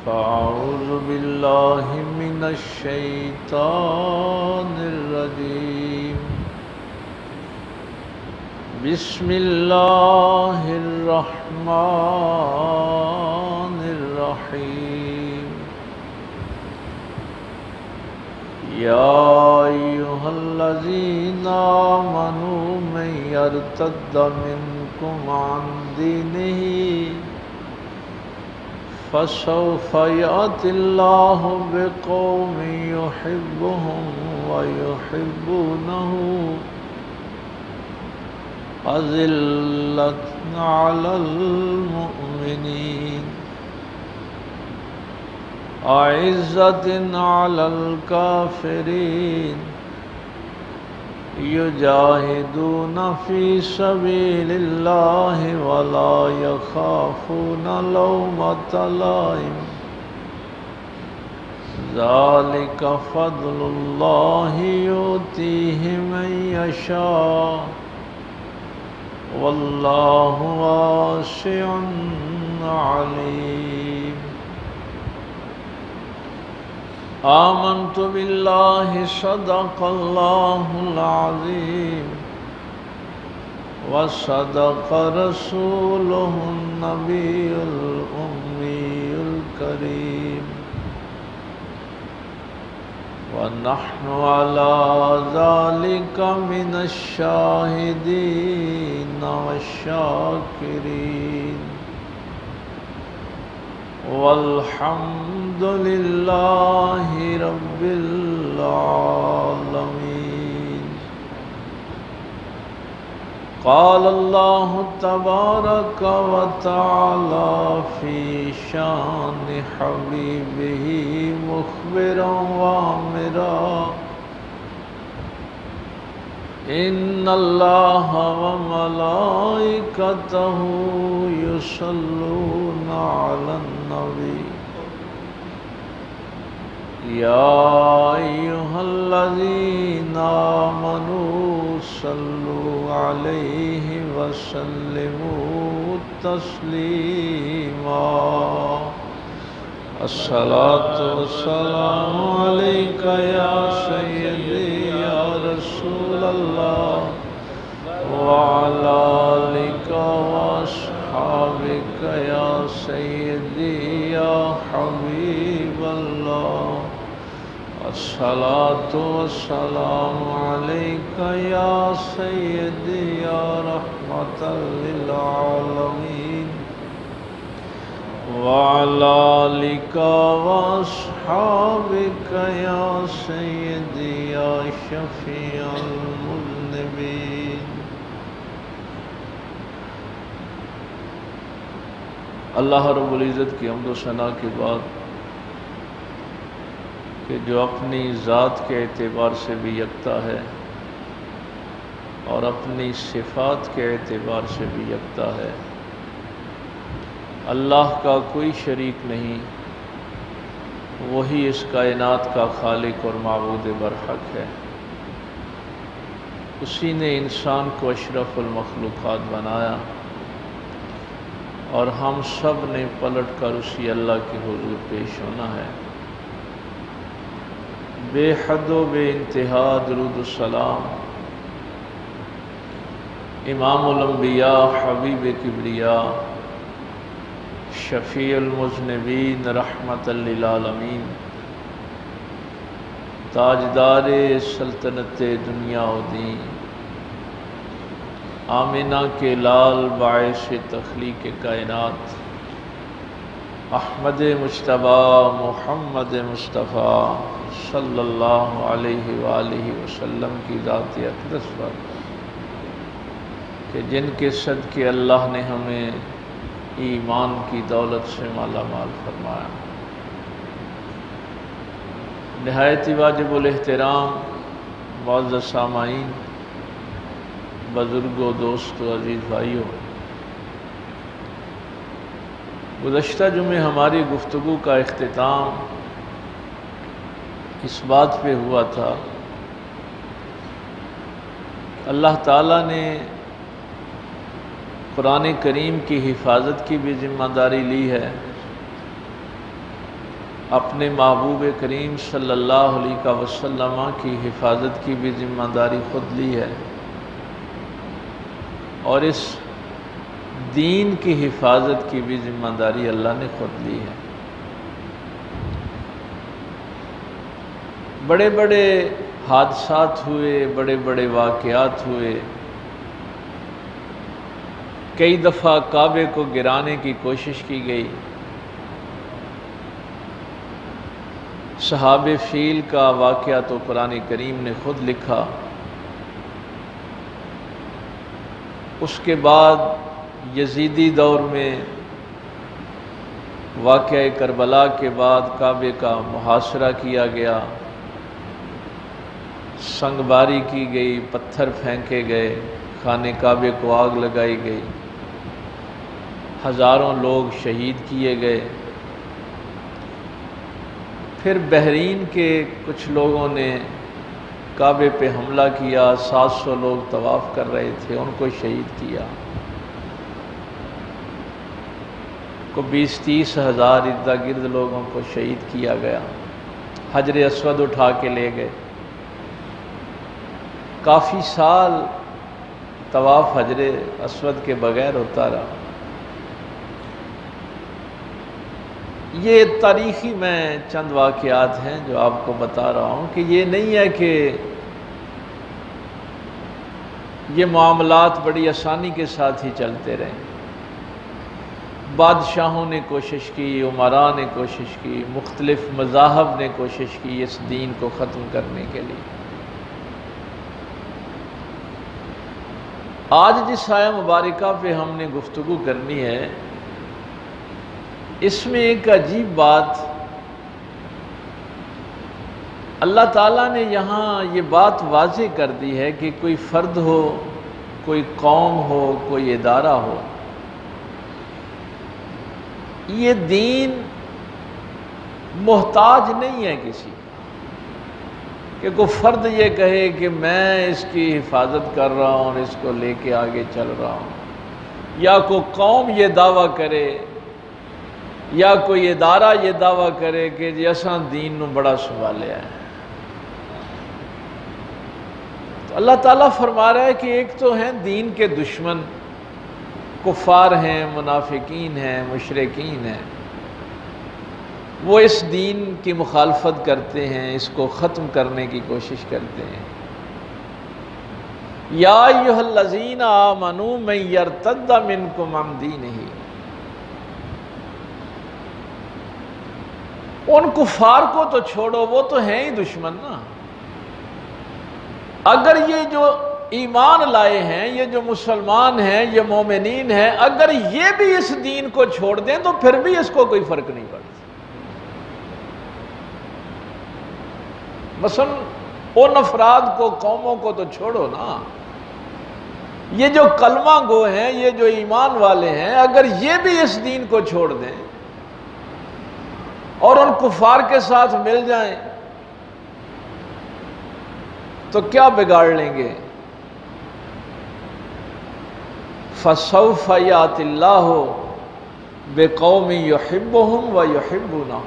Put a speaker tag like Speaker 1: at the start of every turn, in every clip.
Speaker 1: فأعوذ بالله من الشيطان الرجيم بسم الله الرحمن الرحيم يا أيها الذين آمنوا من يرتد منكم عن دينه فسوف يأتي الله بقوم يحبهم ويحبونه أذلة على المؤمنين أعزة على الكافرين يجاهدون في سبيل الله ولا يخافون لومة لائم ذلك فضل الله يؤتيه من يشاء والله واسع عليم آمنت بالله صدق الله العظيم وصدق رسوله النبي الأمي الكريم ونحن على ذلك من الشاهدين والشاكرين والحمد لله رب العالمين قال الله تبارك وتعالى في شان حبيبه مخبرا وآمرا إن الله وملائكته يصلون على النبي يا أيها الذين آمنوا صلوا عليه وسلموا تسليما الصلاة والسلام عليك يا سيدي يا رسول الله وعلى آلك وأصحابك يا سيدي يا حبيب الله الصلاة والسلام عليك يا سيدي يا رحمة للعالمين وعلى آلك وأصحابك يا سيدي يا شفيع المذنبين اللہ رب العزت کی حمد و ثنا کے بعد کہ جو اپنی ذات کے اعتبار سے بھی یکتا ہے اور اپنی صفات کے اعتبار سے بھی یکتا ہے، اللہ کا کوئی شریک نہیں، وہی اس کائنات کا خالق اور معبود برحق ہے۔ اسی نے انسان کو اشرف المخلوقات بنایا اور ہم سب نے پلٹ کر اسی اللہ کے حضور پیش ہونا ہے۔ بے حد و بے انتہا درود السلام امام الانبیاء حبیب کبریا شفیع المذنبین رحمت للعالمین تاجدار سلطنت دنیا و دین آمنہ کے لال باعث تخلیق کائنات احمد مجتبی محمد مصطفیٰ صلی اللہ علیہ وآلہ وسلم کی ذات اقدس پر کہ جن کے صدقے اللہ نے ہمیں ایمان کی دولت سے مالا مال فرمایا۔ نہایت واجب الاحترام معزز سامعین، بزرگوں، دوستوں، عزیز بھائیوں، گزشتہ جمعے ہماری گفتگو کا اختتام اس بات پہ ہوا تھا اللہ تعالیٰ نے قرآن کریم کی حفاظت کی بھی ذمہ داری لی ہے اپنے محبوب کریم صلی اللہ علیہ وسلم کی حفاظت کی بھی ذمہ داری خود لی ہے، اور اس دین کی حفاظت کی بھی ذمہ داری اللہ نے خود لی ہے۔ بڑے بڑے حادثات ہوئے، بڑے بڑے واقعات ہوئے، کئی دفعہ کعبے کو گرانے کی کوشش کی گئی۔ صحاب فیل کا واقعہ تو قرآن کریم نے خود لکھا، اس کے بعد یزیدی دور میں واقعہ کربلا کے بعد کعبے کا محاصرہ کیا گیا، سنگ باری کی گئی، پتھر پھینکے گئے، خانہ کعبے کو آگ لگائی گئی، ہزاروں لوگ شہید کیے گئے۔ پھر بحرین کے کچھ لوگوں نے کعبے پہ حملہ کیا، 700 لوگ طواف کر رہے تھے، ان کو شہید کیا۔ کو 20-30 ہزار ارد گرد لوگوں کو شہید کیا گیا۔ حجر اسود اٹھا کے لے گئے، کافی سال طواف حجر اسود کے بغیر ہوتا رہا۔ یہ تاریخی میں چند واقعات ہیں جو آپ کو بتا رہا ہوں، کہ یہ نہیں ہے کہ یہ معاملات بڑی آسانی کے ساتھ ہی چلتے رہیں۔ بادشاہوں نے کوشش کی، عمراء نے کوشش کی، مختلف مذاہب نے کوشش کی اس دین کو ختم کرنے کے لیے۔ آج جس آیہ مبارکہ پہ ہم نے گفتگو کرنی ہے، اس میں ایک عجیب بات اللہ تعالیٰ نے یہاں یہ بات واضح کر دی ہے کہ کوئی فرد ہو، کوئی قوم ہو، کوئی ادارہ ہو، یہ دین محتاج نہیں ہے کسی کا، کہ کوئی فرد یہ کہے کہ میں اس کی حفاظت کر رہا ہوں اور اس کو لے کے آگے چل رہا ہوں، یا کوئی قوم یہ دعویٰ کرے، یا کوئی ادارہ یہ دعویٰ کرے کہ جیسا دین نو بڑا سنبھالیا ہے۔ تو اللہ تعالیٰ فرما رہا ہے کہ ایک تو ہیں دین کے دشمن، کفار ہیں، منافقین ہیں، مشرکین ہیں، وہ اس دین کی مخالفت کرتے ہیں، اس کو ختم کرنے کی کوشش کرتے ہیں۔ یا ایھا الذین آمنوا من یرتد منکم عن دینہ، ان کفار کو تو چھوڑو، وہ تو ہیں ہی دشمن نا۔ اگر یہ جو ایمان لائے ہیں، یہ جو مسلمان ہیں، یہ مومنین ہیں، اگر یہ بھی اس دین کو چھوڑ دیں تو پھر بھی اس کو کوئی فرق نہیں پڑتا۔ مثلا ان افراد کو، قوموں کو تو چھوڑو نا، یہ جو کلمہ گو ہیں، یہ جو ایمان والے ہیں، اگر یہ بھی اس دین کو چھوڑ دیں اور ان کفار کے ساتھ مل جائیں تو کیا بگاڑ لیں گے؟ فَسَوْفَ يَأْتِ اللَّهُ بِقَوْمٍ يُحِبُّهُمْ وَيُحِبُّونَهُ۔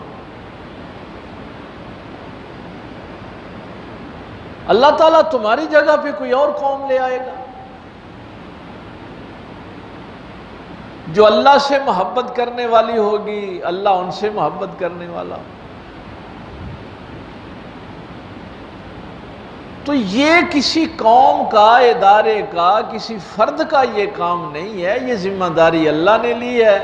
Speaker 1: اللہ تعالیٰ تمہاری جگہ پہ کوئی اور قوم لے آئے گا جو اللہ سے محبت کرنے والی ہوگی، اللہ ان سے محبت کرنے والا۔ تو یہ کسی قوم کا، ادارے کا، کسی فرد کا یہ کام نہیں ہے، یہ ذمہ داری اللہ نے لی ہے۔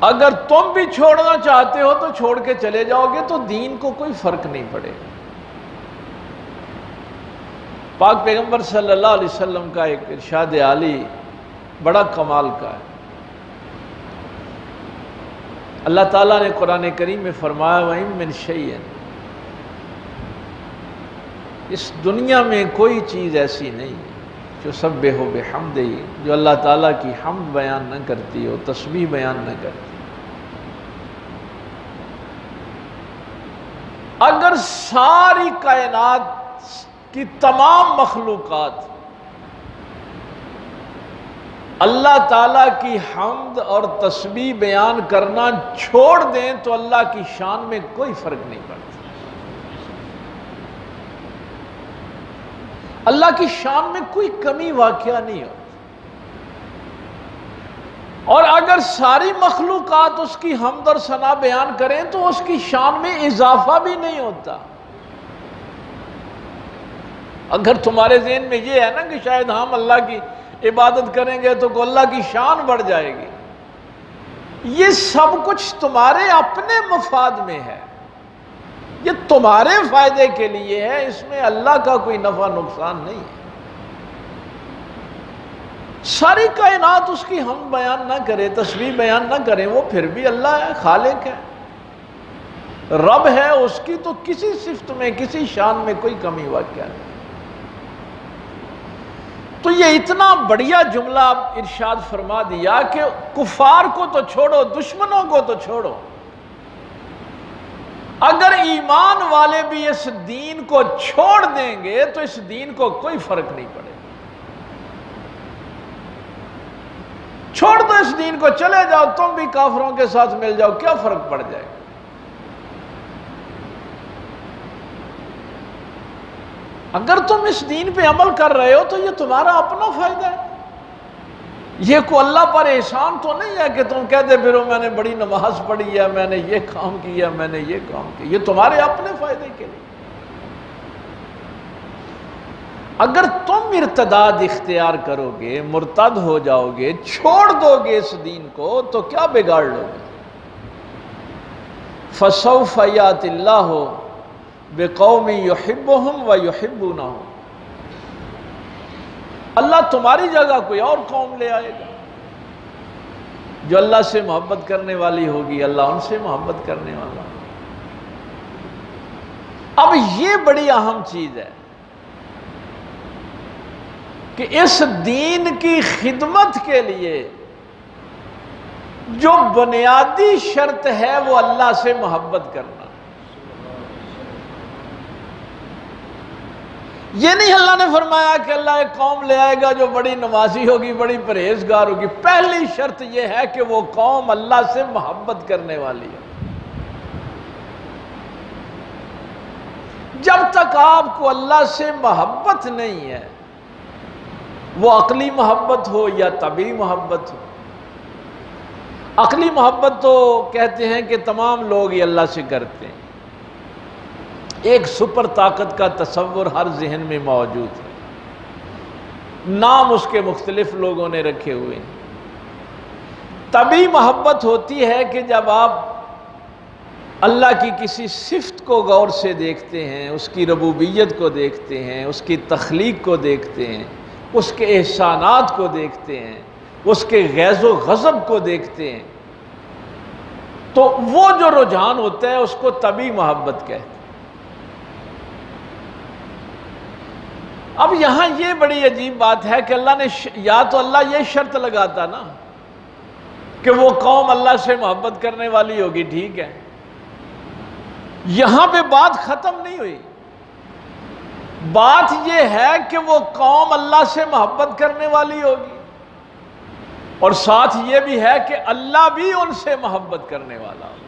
Speaker 1: اگر تم بھی چھوڑنا چاہتے ہو تو چھوڑ کے چلے جاؤ گے تو دین کو کوئی فرق نہیں پڑے گا۔ پاک پیغمبر صلی اللہ علیہ وسلم کا ایک ارشاد عالی بڑا کمال کا ہے۔ اللہ تعالیٰ نے قرآن کریم میں فرمایا وَإِن مِّن شَيْءٍ، اس دنیا میں کوئی چیز ایسی نہیں جو یسبح بحمدہ، جو اللہ تعالیٰ کی حمد بیان نہ کرتی ہو، تسبیح بیان نہ کرتی۔ اگر ساری کائنات کی تمام مخلوقات اللہ تعالیٰ کی حمد اور تسبیح بیان کرنا چھوڑ دیں تو اللہ کی شان میں کوئی فرق نہیں پڑتا۔ اللہ کی شان میں کوئی کمی واقعہ نہیں ہوتی، اور اگر ساری مخلوقات اس کی حمد اور ثنا بیان کریں تو اس کی شان میں اضافہ بھی نہیں ہوتا۔ اگر تمہارے ذہن میں یہ ہے نا کہ شاید ہم اللہ کی عبادت کریں گے تو اللہ کی شان بڑھ جائے گی، یہ سب کچھ تمہارے اپنے مفاد میں ہے، یہ تمہارے فائدے کے لیے ہے، اس میں اللہ کا کوئی نفع نقصان نہیں ہے۔ ساری کائنات اس کی ہم بیان نہ کرے، تسبیح بیان نہ کریں، وہ پھر بھی اللہ ہے، خالق ہے، رب ہے، اس کی تو کسی صفت میں کسی شان میں کوئی کمی واقعہ نہیں۔ تو یہ اتنا بڑھیا جملہ ارشاد فرما دیا کہ کفار کو تو چھوڑو، دشمنوں کو تو چھوڑو، اگر ایمان والے بھی اس دین کو چھوڑ دیں گے تو اس دین کو کوئی فرق نہیں پڑے گا۔ چھوڑ دو اس دین کو، چلے جاؤ، تم بھی کافروں کے ساتھ مل جاؤ، کیا فرق پڑ جائے گا؟ اگر تم اس دین پہ عمل کر رہے ہو تو یہ تمہارا اپنا فائدہ ہے، یہ کو اللہ پر احسان تو نہیں ہے کہ تم کہتے پھرو میں نے بڑی نماز پڑھی ہے، میں نے یہ کام کیا، میں نے یہ کام کیا، یہ تمہارے اپنے فائدے کے لیے۔ اگر تم ارتداد اختیار کرو گے، مرتد ہو جاؤ گے، چھوڑ دو گے اس دین کو، تو کیا بگاڑ لو گے؟ فَسَوْفَ يَأْتِ اللَّهُ بِقَوْمٍ يُحِبُّهُمْ وَيُحِبُّونَهُ، اللہ تمہاری جگہ کوئی اور قوم لے آئے گا جو اللہ سے محبت کرنے والی ہوگی، اللہ ان سے محبت کرنے والا۔ اب یہ بڑی اہم چیز ہے کہ اس دین کی خدمت کے لیے جو بنیادی شرط ہے وہ اللہ سے محبت کرنا۔ یہ نہیں اللہ نے فرمایا کہ اللہ ایک قوم لے آئے گا جو بڑی نمازی ہوگی، بڑی پرہیزگار ہوگی، پہلی شرط یہ ہے کہ وہ قوم اللہ سے محبت کرنے والی ہے۔ جب تک آپ کو اللہ سے محبت نہیں ہے، وہ عقلی محبت ہو یا طبعی محبت ہو، عقلی محبت تو کہتے ہیں کہ تمام لوگ ہی اللہ سے کرتے ہیں، ایک سپر طاقت کا تصور ہر ذہن میں موجود ہے، نام اس کے مختلف لوگوں نے رکھے ہوئے ہیں۔ طبعی محبت ہوتی ہے کہ جب آپ اللہ کی کسی صفت کو غور سے دیکھتے ہیں، اس کی ربوبیت کو دیکھتے ہیں، اس کی تخلیق کو دیکھتے ہیں، اس کے احسانات کو دیکھتے ہیں، اس کے غیظ و غضب کو دیکھتے ہیں، تو وہ جو رجحان ہوتا ہے اس کو طبعی محبت کہتے ہیں۔ اب یہاں یہ بڑی عجیب بات ہے کہ اللہ نے یا تو اللہ یہ شرط لگاتا نا کہ وہ قوم اللہ سے محبت کرنے والی ہوگی، ٹھیک ہے، یہاں پہ بات ختم نہیں ہوئی، بات یہ ہے کہ وہ قوم اللہ سے محبت کرنے والی ہوگی، اور ساتھ یہ بھی ہے کہ اللہ بھی ان سے محبت کرنے والا ہوگا۔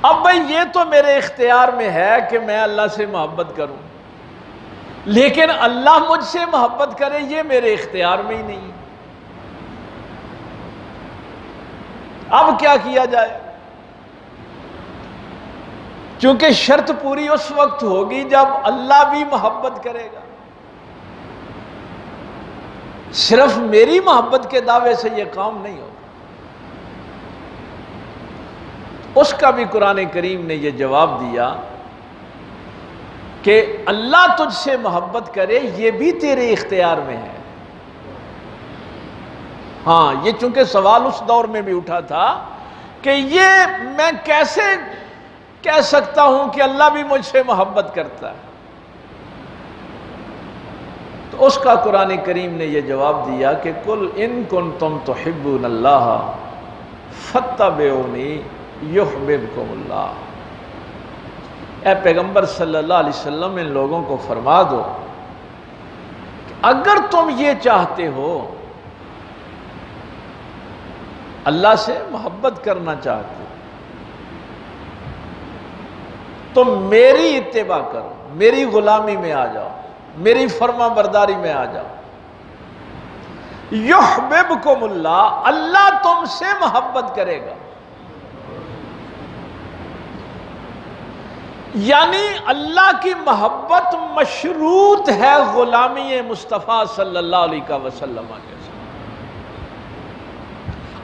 Speaker 1: اب بھئی یہ تو میرے اختیار میں ہے کہ میں اللہ سے محبت کروں، لیکن اللہ مجھ سے محبت کرے یہ میرے اختیار میں ہی نہیں۔ اب کیا کیا جائے؟ چونکہ شرط پوری اس وقت ہوگی جب اللہ بھی محبت کرے گا، صرف میری محبت کے دعوے سے یہ کام نہیں ہوگا۔ اس کا بھی قرآن کریم نے یہ جواب دیا کہ اللہ تجھ سے محبت کرے یہ بھی تیرے اختیار میں ہے۔ ہاں، یہ چونکہ سوال اس دور میں بھی اٹھا تھا کہ یہ میں کیسے کہہ سکتا ہوں کہ اللہ بھی مجھ سے محبت کرتا ہے، تو اس کا قرآن کریم نے یہ جواب دیا کہ قُلْ إِن كُنْتُمْ تُحِبُّونَ اللَّهَ فَاتَّبِعُونِي یحببکم اللہ۔ اے پیغمبر صلی اللہ علیہ وسلم ان لوگوں کو فرما دو کہ اگر تم یہ چاہتے ہو، اللہ سے محبت کرنا چاہتے ہو، تو میری اتباع کرو، میری غلامی میں آ جاؤ، میری فرما برداری میں آ جاؤ۔ یحببکم اللہ، اللہ تم سے محبت کرے گا۔ یعنی اللہ کی محبت مشروط ہے غلامی مصطفیٰ صلی اللہ علیہ وسلم کے ساتھ۔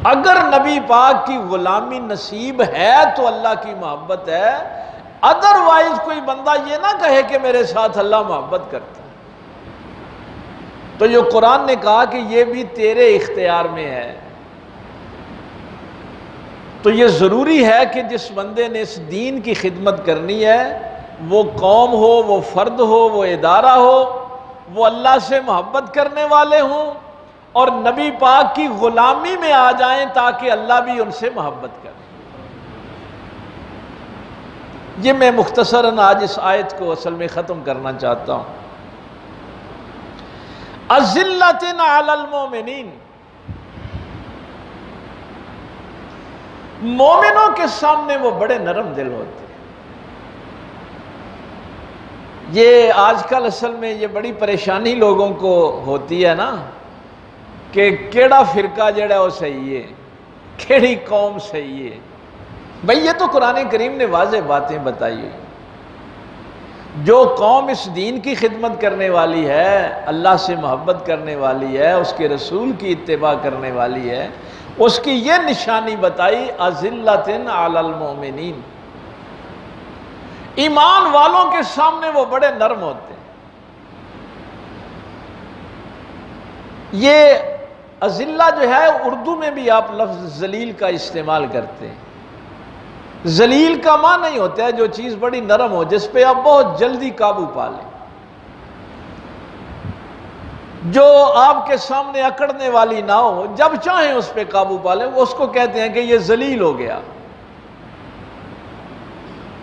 Speaker 1: اگر نبی پاک کی غلامی نصیب ہے تو اللہ کی محبت ہے، ادروائز کوئی بندہ یہ نہ کہے کہ میرے ساتھ اللہ محبت کرتا ہے۔ تو جو قرآن نے کہا کہ یہ بھی تیرے اختیار میں ہے، تو یہ ضروری ہے کہ جس بندے نے اس دین کی خدمت کرنی ہے، وہ قوم ہو، وہ فرد ہو، وہ ادارہ ہو، وہ اللہ سے محبت کرنے والے ہوں اور نبی پاک کی غلامی میں آ جائیں تاکہ اللہ بھی ان سے محبت کرے۔ یہ میں مختصراً آج اس آیت کو اصل میں ختم کرنا چاہتا ہوں۔ اذلۃ علی المومنین، مومنوں کے سامنے وہ بڑے نرم دل ہوتے ہیں۔ یہ آج کل اصل میں یہ بڑی پریشانی لوگوں کو ہوتی ہے نا کہ کیڑا فرقہ جڑا ہے وہ صحیح ہے، کیڑی قوم صحیح ہے۔ بھئی یہ تو قرآن کریم نے واضح باتیں بتائی ہوئی۔ جو قوم اس دین کی خدمت کرنے والی ہے، اللہ سے محبت کرنے والی ہے، اس کے رسول کی اتباع کرنے والی ہے، اس کی یہ نشانی بتائی اذلۃ علی المومنین، ایمان والوں کے سامنے وہ بڑے نرم ہوتے ہیں۔ یہ اذلہ جو ہے اردو میں بھی آپ لفظ ذلیل کا استعمال کرتے ہیں۔ ذلیل کا معنی نہیں ہوتا ہے جو چیز بڑی نرم ہو، جس پہ آپ بہت جلدی قابو پا لیں، جو آپ کے سامنے اکڑنے والی نہ ہو، جب چاہیں اس پہ قابو پا لیں، اس کو کہتے ہیں کہ یہ ذلیل ہو گیا۔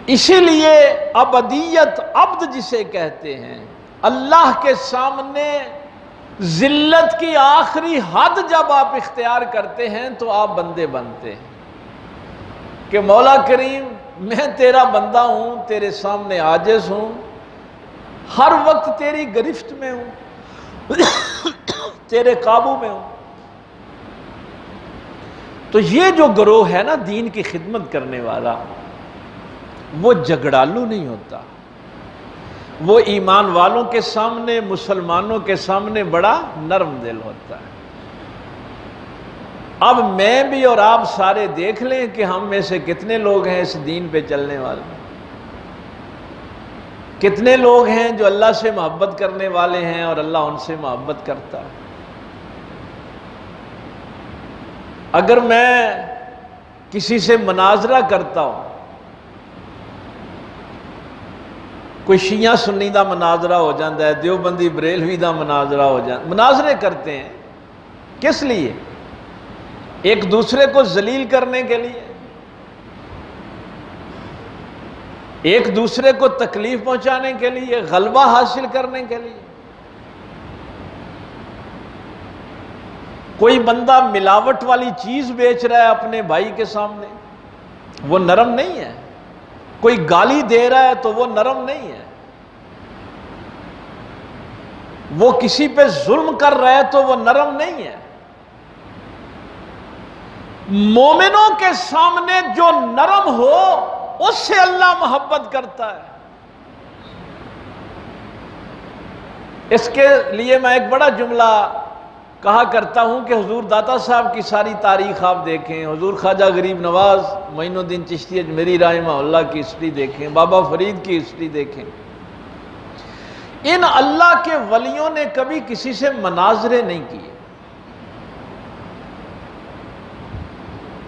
Speaker 1: اسی لیے عبدیت، عبد جسے کہتے ہیں، اللہ کے سامنے ذلت کی آخری حد جب آپ اختیار کرتے ہیں تو آپ بندے بنتے ہیں کہ مولا کریم میں تیرا بندہ ہوں، تیرے سامنے عاجز ہوں، ہر وقت تیری گرفت میں ہوں، تیرے قابو میں ہوں۔ تو یہ جو گروہ ہے نا دین کی خدمت کرنے والا، وہ جھگڑالو نہیں ہوتا، وہ ایمان والوں کے سامنے، مسلمانوں کے سامنے بڑا نرم دل ہوتا ہے۔ اب میں بھی اور آپ سارے دیکھ لیں کہ ہم میں سے کتنے لوگ ہیں اس دین پہ چلنے والے، کتنے لوگ ہیں جو اللہ سے محبت کرنے والے ہیں اور اللہ ان سے محبت کرتا ہے۔ اگر میں کسی سے مناظرہ کرتا ہوں، کوئی شیعہ سنی دا مناظرہ ہو جاتا ہے، دیوبندی بریلوی دا مناظرہ ہو جاتا ہے، مناظرے کرتے ہیں کس لیے؟ ایک دوسرے کو ذلیل کرنے کے لیے، ایک دوسرے کو تکلیف پہنچانے کے لیے، غلبہ حاصل کرنے کے لیے۔ کوئی بندہ ملاوٹ والی چیز بیچ رہا ہے اپنے بھائی کے سامنے، وہ نرم نہیں ہے۔ کوئی گالی دے رہا ہے تو وہ نرم نہیں ہے۔ وہ کسی پہ ظلم کر رہا ہے تو وہ نرم نہیں ہے۔ مومنوں کے سامنے جو نرم ہو اس سے اللہ محبت کرتا ہے۔ اس کے لیے میں ایک بڑا جملہ کہا کرتا ہوں کہ حضور داتا صاحب کی ساری تاریخ آپ دیکھیں، حضور خواجہ غریب نواز معین الدین چشتی اجمیری رحمہ اللہ کی ہسٹری دیکھیں، بابا فرید کی ہسٹری دیکھیں، ان اللہ کے ولیوں نے کبھی کسی سے مناظرے نہیں کیے،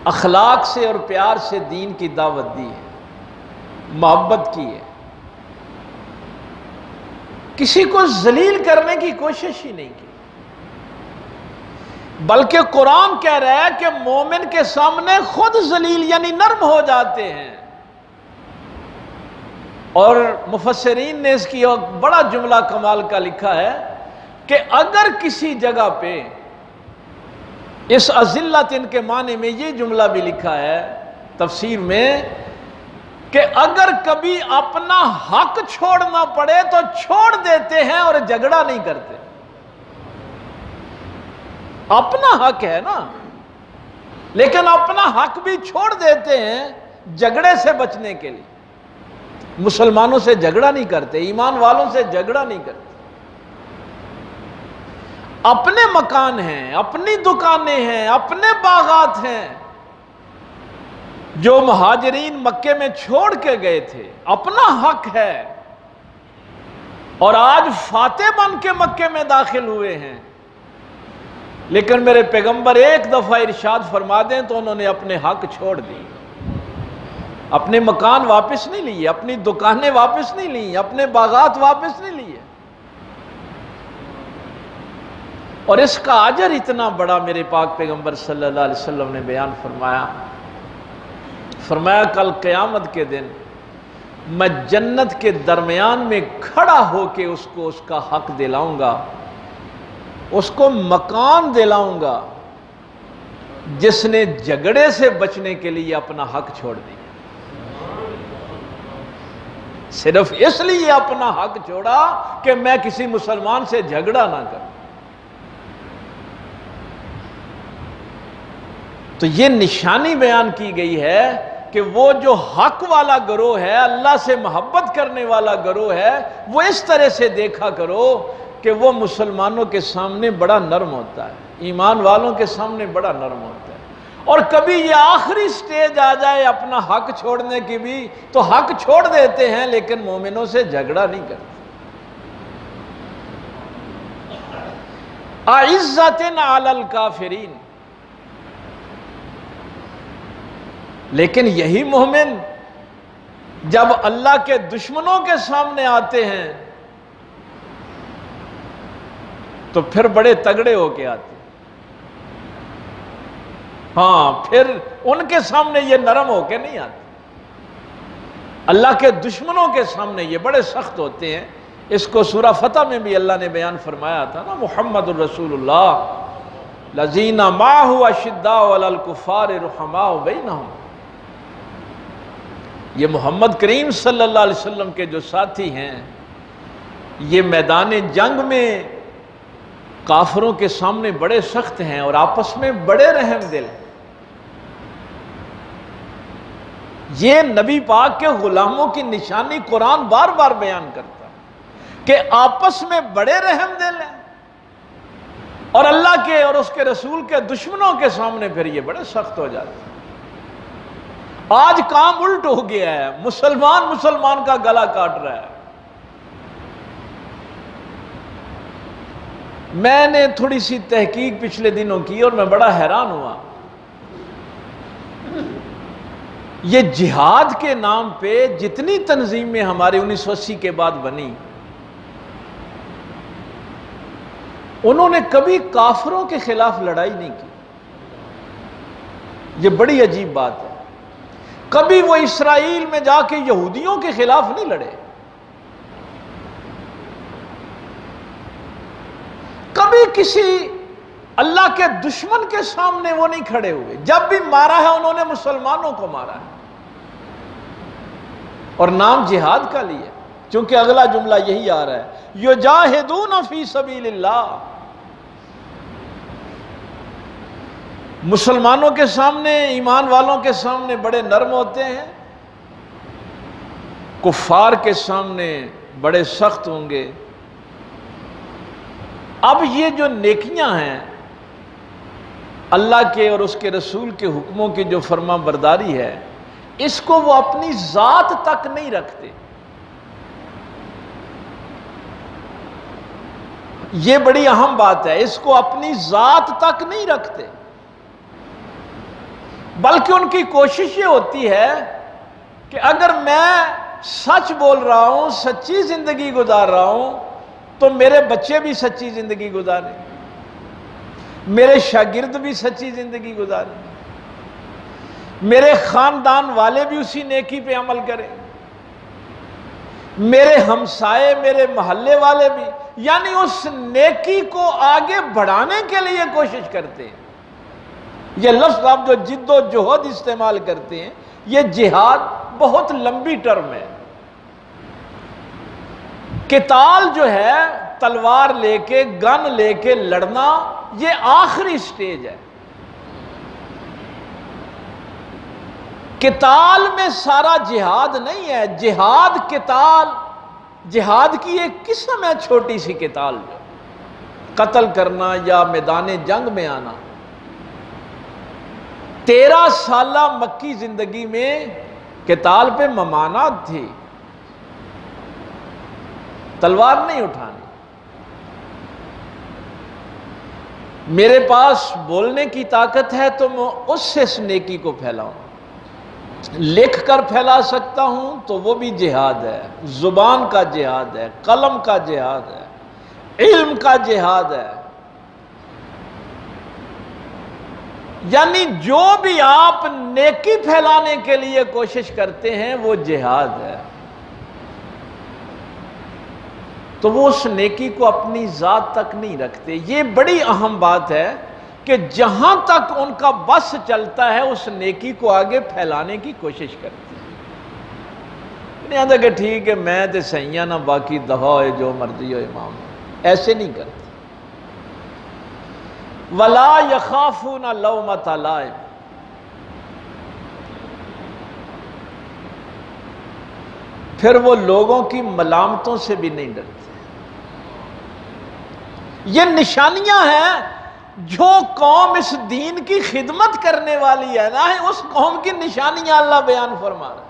Speaker 1: اخلاق سے اور پیار سے دین کی دعوت دی ہے، محبت کی ہے، کسی کو ذلیل کرنے کی کوشش ہی نہیں کی۔ بلکہ قرآن کہہ رہا ہے کہ مومن کے سامنے خود ذلیل یعنی نرم ہو جاتے ہیں۔ اور مفسرین نے اس کی ایک بڑا جملہ کمال کا لکھا ہے، کہ اگر کسی جگہ پہ اس اذلت کے معنی میں یہ جملہ بھی لکھا ہے تفسیر میں کہ اگر کبھی اپنا حق چھوڑنا پڑے تو چھوڑ دیتے ہیں اور جھگڑا نہیں کرتے. اپنا حق ہے نا، لیکن اپنا حق بھی چھوڑ دیتے ہیں جھگڑے سے بچنے کے لیے. مسلمانوں سے جھگڑا نہیں کرتے، ایمان والوں سے جھگڑا نہیں کرتے. اپنے مکان ہیں، اپنی دکانیں ہیں، اپنے باغات ہیں جو مہاجرین مکے میں چھوڑ کے گئے تھے، اپنا حق ہے، اور آج فاتح بن کے مکے میں داخل ہوئے ہیں. لیکن میرے پیغمبر ایک دفعہ ارشاد فرما دیں تو انہوں نے اپنے حق چھوڑ دی. اپنے مکان واپس نہیں لیے، اپنی دکانیں واپس نہیں لی، اپنے باغات واپس نہیں لیے. اور اس کا اجر اتنا بڑا میرے پاک پیغمبر صلی اللہ علیہ وسلم نے بیان فرمایا کل قیامت کے دن میں جنت کے درمیان میں کھڑا ہو کے اس کو اس کا حق دلاؤں گا، اس کو مکان دلاؤں گا جس نے جھگڑے سے بچنے کے لیے اپنا حق چھوڑ دیا. صرف اس لیے اپنا حق چھوڑا کہ میں کسی مسلمان سے جھگڑا نہ کروں. تو یہ نشانی بیان کی گئی ہے کہ وہ جو حق والا گروہ ہے، اللہ سے محبت کرنے والا گروہ ہے، وہ اس طرح سے دیکھا کرو کہ وہ مسلمانوں کے سامنے بڑا نرم ہوتا ہے، ایمان والوں کے سامنے بڑا نرم ہوتا ہے. اور کبھی یہ آخری سٹیج آ جائے اپنا حق چھوڑنے کی بھی تو حق چھوڑ دیتے ہیں، لیکن مومنوں سے جھگڑا نہیں کرتے. اعزۃ علی الکافرین. لیکن یہی مومن جب اللہ کے دشمنوں کے سامنے آتے ہیں تو پھر بڑے تگڑے ہو کے آتے ہیں. ہاں، پھر ان کے سامنے یہ نرم ہو کے نہیں آتے. اللہ کے دشمنوں کے سامنے یہ بڑے سخت ہوتے ہیں. اس کو سورہ فتح میں بھی اللہ نے بیان فرمایا تھا نا، محمد الرسول اللہ الذین معہ اشداء علی الکفار رحماء بینہم. یہ محمد کریم صلی اللہ علیہ وسلم کے جو ساتھی ہیں، یہ میدان جنگ میں کافروں کے سامنے بڑے سخت ہیں اور آپس میں بڑے رحم دل. یہ نبی پاک کے غلاموں کی نشانی قرآن بار بار بیان کرتا ہے کہ آپس میں بڑے رحم دل ہیں، اور اللہ کے اور اس کے رسول کے دشمنوں کے سامنے پھر یہ بڑے سخت ہو جاتے ہیں. آج کام الٹ ہو گیا ہے، مسلمان کا گلا کاٹ رہا ہے. میں نے تھوڑی سی تحقیق پچھلے دنوں کی اور میں بڑا حیران ہوا. یہ جہاد کے نام پہ جتنی تنظیمیں ہمارے 1980 کے بعد بنی، انہوں نے کبھی کافروں کے خلاف لڑائی نہیں کی. یہ بڑی عجیب بات ہے. کبھی وہ اسرائیل میں جا کے یہودیوں کے خلاف نہیں لڑے، کبھی کسی اللہ کے دشمن کے سامنے وہ نہیں کھڑے ہوئے. جب بھی مارا ہے انہوں نے مسلمانوں کو مارا ہے، اور نام جہاد کا لیا، چونکہ اگلا جملہ یہی آ رہا ہے یجاہدون فی سبیل اللہ. مسلمانوں کے سامنے، ایمان والوں کے سامنے بڑے نرم ہوتے ہیں، کفار کے سامنے بڑے سخت ہوں گے. اب یہ جو نیکیاں ہیں، اللہ کے اور اس کے رسول کے حکموں کی جو فرما برداری ہے، اس کو وہ اپنی ذات تک نہیں رکھتے. یہ بڑی اہم بات ہے. اس کو اپنی ذات تک نہیں رکھتے، بلکہ ان کی کوشش یہ ہوتی ہے کہ اگر میں سچ بول رہا ہوں، سچی زندگی گزار رہا ہوں، تو میرے بچے بھی سچی زندگی گزاریں، میرے شاگرد بھی سچی زندگی گزاریں، میرے خاندان والے بھی اسی نیکی پہ عمل کریں، میرے ہمسائے، میرے محلے والے بھی، یعنی اس نیکی کو آگے بڑھانے کے لیے کوشش کرتے ہیں۔ یہ لفظ آپ جو جد و جہد استعمال کرتے ہیں، یہ جہاد بہت لمبی ٹرم ہے۔ قتال جو ہے تلوار لے کے، گن لے کے لڑنا، یہ آخری سٹیج ہے۔ قتال میں سارا جہاد نہیں ہے، جہاد قتال، جہاد کی ایک قسم ہے، چھوٹی سی قتال جو قتل کرنا یا میدان جنگ میں آنا۔ 13 سالہ مکی زندگی میں قتال پہ ممانعت تھی، تلوار نہیں اٹھانی۔ میرے پاس بولنے کی طاقت ہے تو میں اس سے اس نیکی کو پھیلاؤں، لکھ کر پھیلا سکتا ہوں تو وہ بھی جہاد ہے، زبان کا جہاد ہے، قلم کا جہاد ہے، علم کا جہاد ہے۔ یعنی جو بھی آپ نیکی پھیلانے کے لیے کوشش کرتے ہیں وہ جہاد ہے۔ تو وہ اس نیکی کو اپنی ذات تک نہیں رکھتے۔ یہ بڑی اہم بات ہے کہ جہاں تک ان کا بس چلتا ہے اس نیکی کو آگے پھیلانے کی کوشش کرتے ہیں۔ نہیں آتا کہ ٹھیک ہے میں تے سہیاں نہ باقی دفعہ ہوئے جو مرضی ہو امام، ایسے نہیں کرتے۔ وَلَا يَخَافُونَ لَوْمَةَ لَائِمٍ، پھر وہ لوگوں کی ملامتوں سے بھی نہیں ڈرتے۔ یہ نشانیاں ہیں جو قوم اس دین کی خدمت کرنے والی ہے نا، اس قوم کی نشانیاں اللہ بیان فرما رہا ہے۔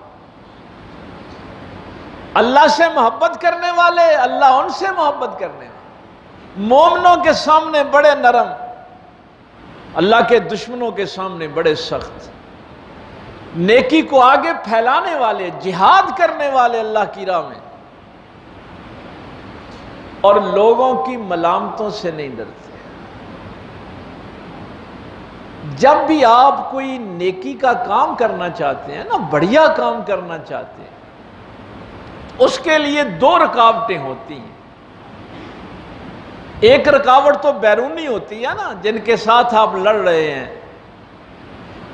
Speaker 1: اللہ سے محبت کرنے والے، اللہ ان سے محبت کرنے والے، مومنوں کے سامنے بڑے نرم، اللہ کے دشمنوں کے سامنے بڑے سخت، نیکی کو آگے پھیلانے والے، جہاد کرنے والے اللہ کی راہ میں، اور لوگوں کی ملامتوں سے نہیں ڈرتے۔ جب بھی آپ کوئی نیکی کا کام کرنا چاہتے ہیں نا، بڑھیا کام کرنا چاہتے ہیں، اس کے لیے 2 رکاوٹیں ہوتی ہیں۔ ایک رکاوٹ تو بیرونی ہوتی ہے نا، جن کے ساتھ آپ لڑ رہے ہیں،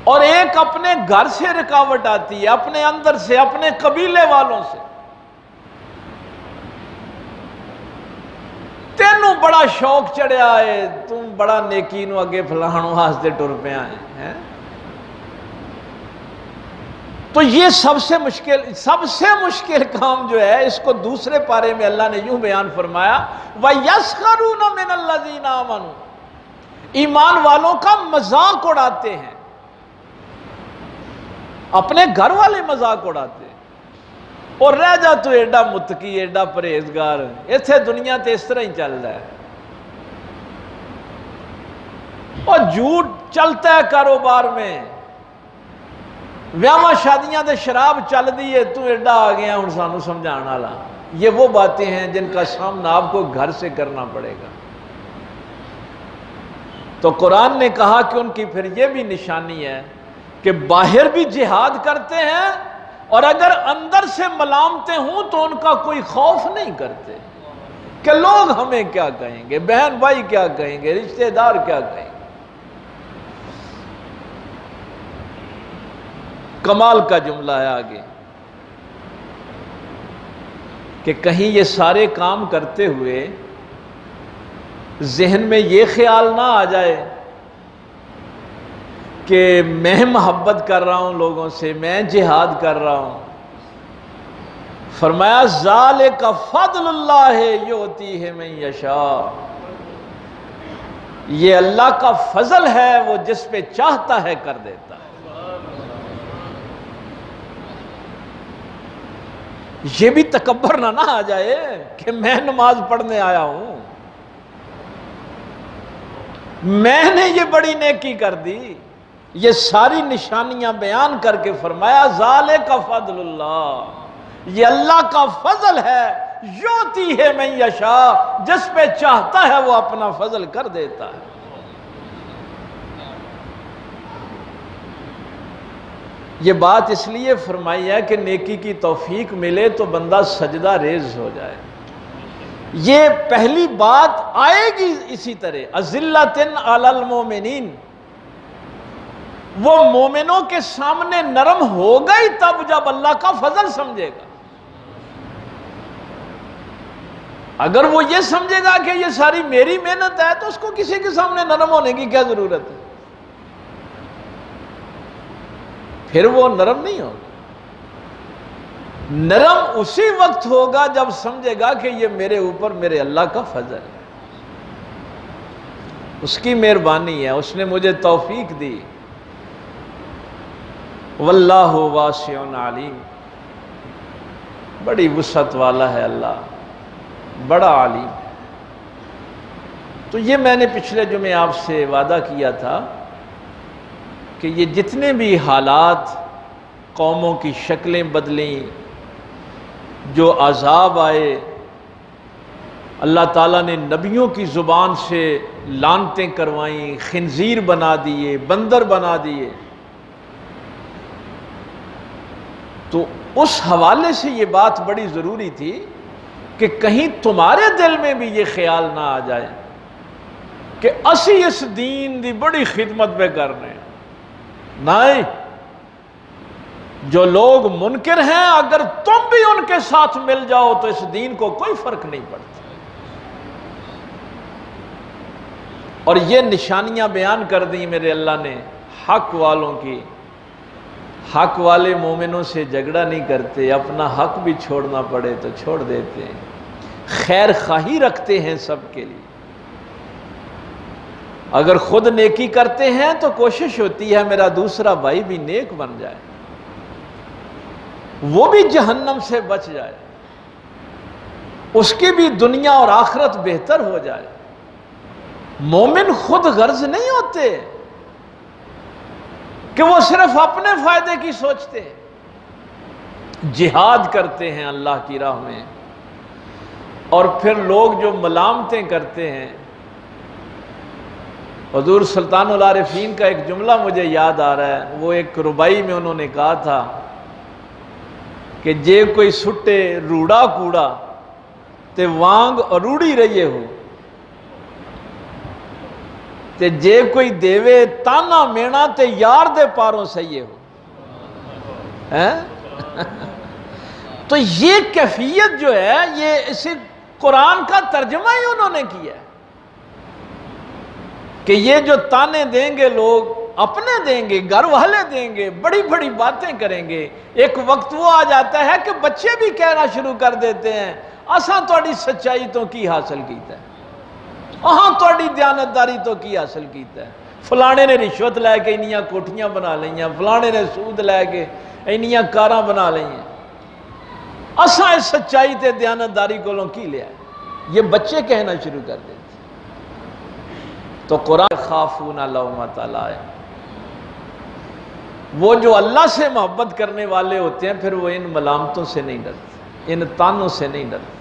Speaker 1: اور ایک اپنے گھر سے رکاوٹ آتی ہے، اپنے اندر سے، اپنے قبیلے والوں سے۔ تینوں بڑا شوق چڑھیا ہے، تم بڑا نیکی نو اگے پھلانے واسطے ٹر پہ آئے ہیں۔ تو یہ سب سے مشکل کام جو ہے، اس کو دوسرے پارے میں اللہ نے یوں بیان فرمایا، وَيَسْخَرُونَ مِنَ الَّذِينَ آمَنُوا، ایمان والوں کا مذاق اڑاتے ہیں، اپنے گھر والے مذاق اڑاتے ہیں، اور رہ جا تو ایڈا متقی، ایڈا پرہیزگار، ایتھے دنیا تے اس طرح ہی چل رہا ہے، اور جھوٹ چلتا ہے کاروبار میں، ویاواں شادیاں تے شراب چل دی ہے، تو ایڈا آ گیا ہن سانو سمجھانا والا۔ یہ وہ باتیں ہیں جن کا سامنا آپ کو گھر سے کرنا پڑے گا۔ تو قرآن نے کہا کہ ان کی پھر یہ بھی نشانی ہے کہ باہر بھی جہاد کرتے ہیں، اور اگر اندر سے ملامتیں ہوں تو ان کا کوئی خوف نہیں کرتے کہ لوگ ہمیں کیا کہیں گے، بہن بھائی کیا کہیں گے، رشتہ دار کیا کہیں گے۔ کمال کا جملہ ہے آگے کہ کہیں یہ سارے کام کرتے ہوئے ذہن میں یہ خیال نہ آ جائے کہ میں محبت کر رہا ہوں لوگوں سے، میں جہاد کر رہا ہوں۔ فرمایا ذالک فضل اللہ یؤتیہ من یشاء، یہ اللہ کا فضل ہے، وہ جس پہ چاہتا ہے کر دیتا ہے۔ یہ بھی تکبر نہ آ جائے کہ میں نماز پڑھنے آیا ہوں، میں نے یہ بڑی نیکی کر دی۔ یہ ساری نشانیاں بیان کر کے فرمایا ذالک فضل اللہ، یہ اللہ کا فضل ہے، یؤتیہ من یشاء، جس پہ چاہتا ہے وہ اپنا فضل کر دیتا ہے۔ یہ بات اس لیے فرمائی ہے کہ نیکی کی توفیق ملے تو بندہ سجدہ ریز ہو جائے. یہ پہلی بات آئے گی اسی طرح اذلۃ علی المومنین، وہ مومنوں کے سامنے نرم ہوگا ہی تب جب اللہ کا فضل سمجھے گا. اگر وہ یہ سمجھے گا کہ یہ ساری میری محنت ہے تو اس کو کسی کے سامنے نرم ہونے کی کیا ضرورت ہے؟ پھر وہ نرم نہیں ہوگا. نرم اسی وقت ہوگا جب سمجھے گا کہ یہ میرے اوپر میرے اللہ کا فضل ہے، اس کی مہربانی ہے، اس نے مجھے توفیق دی. واللہ واسع علیم، بڑی وسعت والا ہے اللہ، بڑا عالم. تو یہ میں نے پچھلے جمعے آپ سے وعدہ کیا تھا کہ یہ جتنے بھی حالات، قوموں کی شکلیں بدلیں، جو عذاب آئے، اللہ تعالیٰ نے نبیوں کی زبان سے لعنتیں کروائیں، خنزیر بنا دیے، بندر بنا دیے، تو اس حوالے سے یہ بات بڑی ضروری تھی کہ کہیں تمہارے دل میں بھی یہ خیال نہ آ جائے کہ اسی اس دین دی بڑی خدمت پہ کر رہے ہیں. نہیں، جو لوگ منکر ہیں اگر تم بھی ان کے ساتھ مل جاؤ تو اس دین کو کوئی فرق نہیں پڑتا. اور یہ نشانیاں بیان کر دیں میرے اللہ نے حق والوں کی. حق والے مومنوں سے جھگڑا نہیں کرتے، اپنا حق بھی چھوڑنا پڑے تو چھوڑ دیتے ہیں، خیر خواہی رکھتے ہیں سب کے لیے. اگر خود نیکی کرتے ہیں تو کوشش ہوتی ہے میرا دوسرا بھائی بھی نیک بن جائے، وہ بھی جہنم سے بچ جائے، اس کی بھی دنیا اور آخرت بہتر ہو جائے. مومن خود غرض نہیں ہوتے کہ وہ صرف اپنے فائدے کی سوچتے ہیں. جہاد کرتے ہیں اللہ کی راہ میں، اور پھر لوگ جو ملامتیں کرتے ہیں. حضور سلطان العارفین کا ایک جملہ مجھے یاد آ رہا ہے، وہ ایک ربائی میں انہوں نے کہا تھا کہ جے کوئی سٹے روڑا کوڑا تے وانگ اروڑی رہیے ہو، تے جے کوئی دیوے تانا مینا تے یار دے پاروں سہیے ہو. تو یہ کیفیت جو ہے یہ اسی قرآن کا ترجمہ ہی انہوں نے کیا ہے کہ یہ جو تانے دیں گے لوگ اپنے دیں گے، گھر والے دیں گے، بڑی بڑی باتیں کریں گے. ایک وقت وہ آ جاتا ہے کہ بچے بھی کہنا شروع کر دیتے ہیں اساں تہاڈی سچائی تو کی حاصل کیتا ہے، اہاں تہاڈی دیانتداری تو کی حاصل کیتا ہے. فلانے نے رشوت لے کے انیاں کوٹھیاں بنا لئیاں، فلانے نے سود لے کے انیاں کاراں بنا لئیاں، اساں اس سچائی تے دیانتداری کولوں کی لیا ہے. یہ بچے کہنا شروع کر دیتے. تو قرآن خافون لومۃ لائم، وہ جو اللہ سے محبت کرنے والے ہوتے ہیں پھر وہ ان ملامتوں سے نہیں ڈرتے، ان تانوں سے نہیں ڈرتے،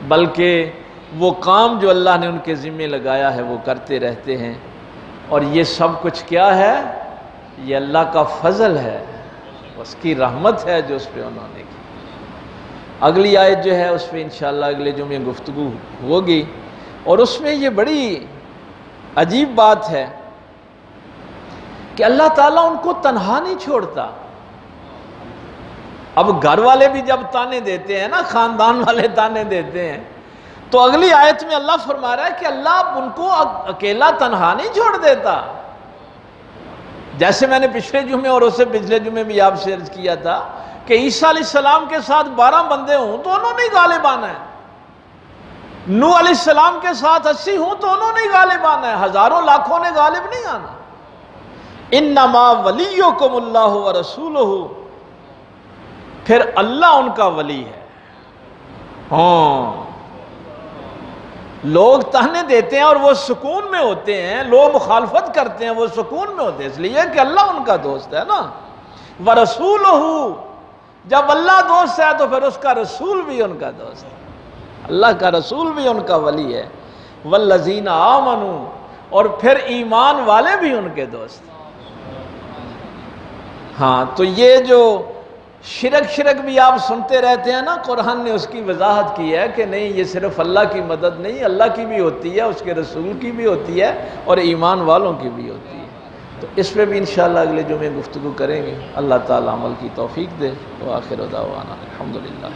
Speaker 1: بلکہ وہ کام جو اللہ نے ان کے ذمہ لگایا ہے وہ کرتے رہتے ہیں. اور یہ سب کچھ کیا ہے؟ یہ اللہ کا فضل ہے، اس کی رحمت ہے جو اس پہ انہوں نے کی. اگلی آیت جو ہے اس پہ انشاءاللہ اگلے جمعے گفتگو ہوگی، اور اس میں یہ بڑی عجیب بات ہے کہ اللہ تعالیٰ ان کو تنہا نہیں چھوڑتا. اب گھر والے بھی جب تانے دیتے ہیں نا، خاندان والے تانے دیتے ہیں، تو اگلی آیت میں اللہ فرما رہا ہے کہ اللہ ان کو اکیلا تنہا نہیں چھوڑ دیتا. جیسے میں نے پچھلے جمعے اور اس سے پچھلے جمعے بھی آپ سے عرض کیا تھا کہ عیسیٰ علیہ السلام کے ساتھ 12 بندے ہوں تو انہوں نے غالب آنا ہے، نوح علیہ السلام کے ساتھ 80 ہوں تو انہوں نے غالب آنا ہے، ہزاروں لاکھوں نے غالب نہیں آنا. انما ولیکم اللہ ورسولہ، پھر اللہ ان کا ولی ہے. ہاں، لوگ تانے دیتے ہیں اور وہ سکون میں ہوتے ہیں، لوگ مخالفت کرتے ہیں وہ سکون میں ہوتے ہیں، اس لیے کہ اللہ ان کا دوست ہے نا. ورسولہ، جب اللہ دوست ہے تو پھر اس کا رسول بھی ان کا دوست ہے، اللہ کا رسول بھی ان کا ولی ہے. والذین آمنوا، اور پھر ایمان والے بھی ان کے دوست ہیں. ہاں تو یہ جو شرک بھی آپ سنتے رہتے ہیں نا، قرآن نے اس کی وضاحت کی ہے کہ نہیں، یہ صرف اللہ کی مدد نہیں، اللہ کی بھی ہوتی ہے، اس کے رسول کی بھی ہوتی ہے، اور ایمان والوں کی بھی ہوتی ہے۔ تو اس پہ بھی انشاءاللہ اگلے جمعے گفتگو کریں گے۔ اللہ تعالیٰ عمل کی توفیق دے۔ وآخر دعوانا الحمدللہ۔